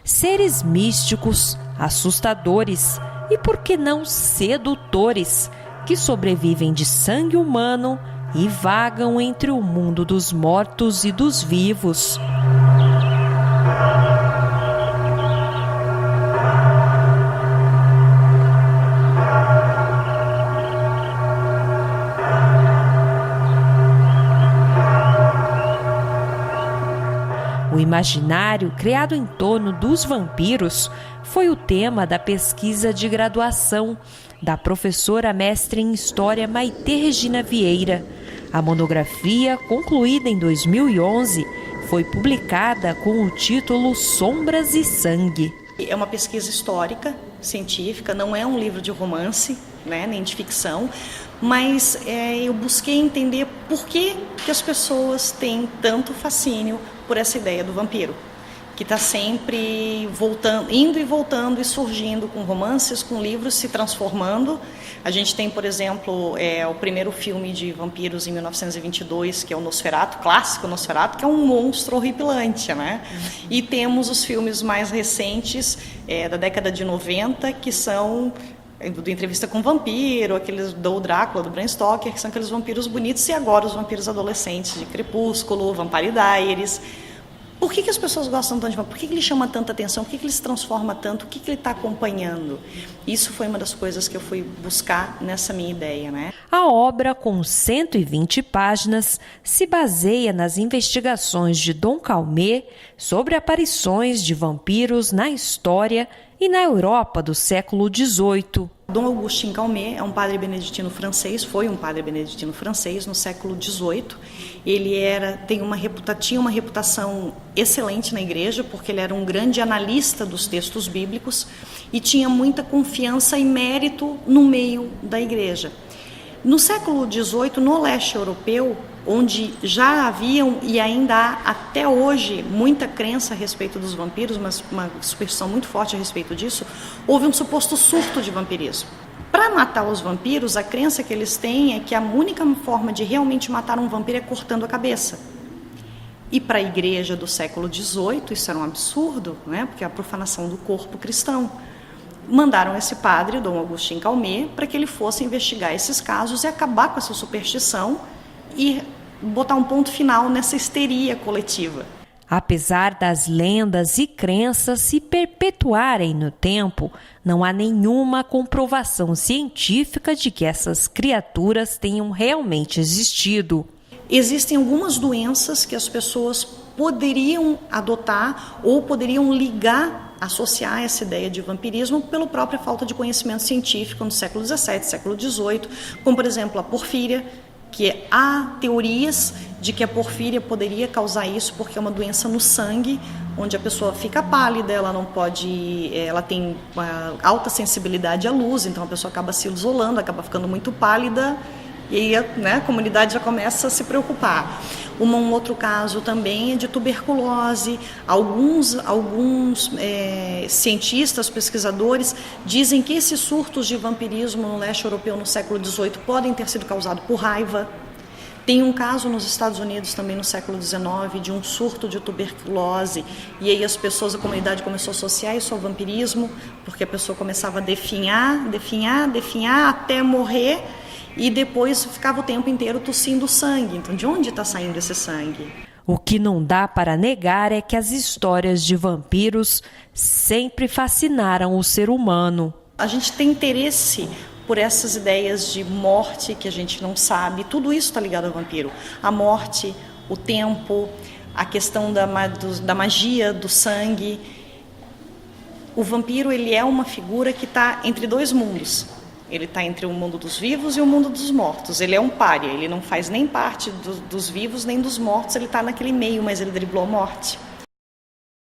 seres místicos, assustadores e, por que não, sedutores, que sobrevivem de sangue humano e vagam entre o mundo dos mortos e dos vivos. O imaginário criado em torno dos vampiros foi o tema da pesquisa de graduação da professora mestre em História Maitê Regina Vieira. A monografia, concluída em 2011, foi publicada com o título Sombras e Sangue. É uma pesquisa histórica, científica, não é um livro de romance, né, nem de ficção, mas eu busquei entender por que as pessoas têm tanto fascínio por essa ideia do vampiro, que está sempre voltando, indo e voltando e surgindo com romances, com livros, se transformando. A gente tem, por exemplo, o primeiro filme de vampiros em 1922, que é o Nosferatu, clássico Nosferatu, que é um monstro horripilante, né? E temos os filmes mais recentes, da década de 90, que são do Entrevista com o Vampiro, aqueles do Drácula, do Bram Stoker, que são aqueles vampiros bonitos, e agora os vampiros adolescentes de Crepúsculo, Vampire Diaries. Por que as pessoas gostam tanto de vampiro? Por que ele chama tanta atenção? Por que ele se transforma tanto? O que ele está acompanhando? Isso foi uma das coisas que eu fui buscar nessa minha ideia, né? A obra, com 120 páginas, se baseia nas investigações de Dom Calmet sobre aparições de vampiros na história e na Europa do século XVIII. Dom Augustin Calmet é um padre beneditino francês, foi um padre beneditino francês no século XVIII. Ele tinha uma reputação excelente na igreja, porque ele era um grande analista dos textos bíblicos e tinha muita confiança e mérito no meio da igreja. No século XVIII, no leste europeu, onde já haviam e ainda há até hoje muita crença a respeito dos vampiros, mas uma superstição muito forte a respeito disso, houve um suposto surto de vampirismo. Para matar os vampiros, a crença que eles têm é que a única forma de realmente matar um vampiro é cortando a cabeça. E para a igreja do século XVIII, isso era um absurdo, né? Porque é a profanação do corpo cristão. Mandaram esse padre, Dom Augustin Calmet, para que ele fosse investigar esses casos e acabar com essa superstição e botar um ponto final nessa histeria coletiva. Apesar das lendas e crenças se perpetuarem no tempo, não há nenhuma comprovação científica de que essas criaturas tenham realmente existido. Existem algumas doenças que as pessoas poderiam adotar ou poderiam associar essa ideia de vampirismo pela própria falta de conhecimento científico no século XVII, século XVIII, como, por exemplo, a porfíria, que há teorias de que a porfíria poderia causar isso porque é uma doença no sangue, onde a pessoa fica pálida, ela tem uma alta sensibilidade à luz, então a pessoa acaba se isolando, acaba ficando muito pálida e a comunidade já começa a se preocupar. Um outro caso também é de tuberculose. Alguns cientistas, pesquisadores, dizem que esses surtos de vampirismo no leste europeu no século XVIII podem ter sido causados por raiva. Tem um caso nos Estados Unidos também no século XIX de um surto de tuberculose, e aí a comunidade começou a associar isso ao vampirismo, porque a pessoa começava a definhar até morrer, e depois ficava o tempo inteiro tossindo sangue. Então, de onde está saindo esse sangue? O que não dá para negar é que as histórias de vampiros sempre fascinaram o ser humano. A gente tem interesse por essas ideias de morte que a gente não sabe. Tudo isso está ligado ao vampiro. A morte, o tempo, a questão da magia, do sangue. O vampiro, ele é uma figura que está entre dois mundos. Ele está entre o mundo dos vivos e o mundo dos mortos. Ele é um pária, ele não faz nem parte dos vivos nem dos mortos, ele está naquele meio, mas ele driblou a morte.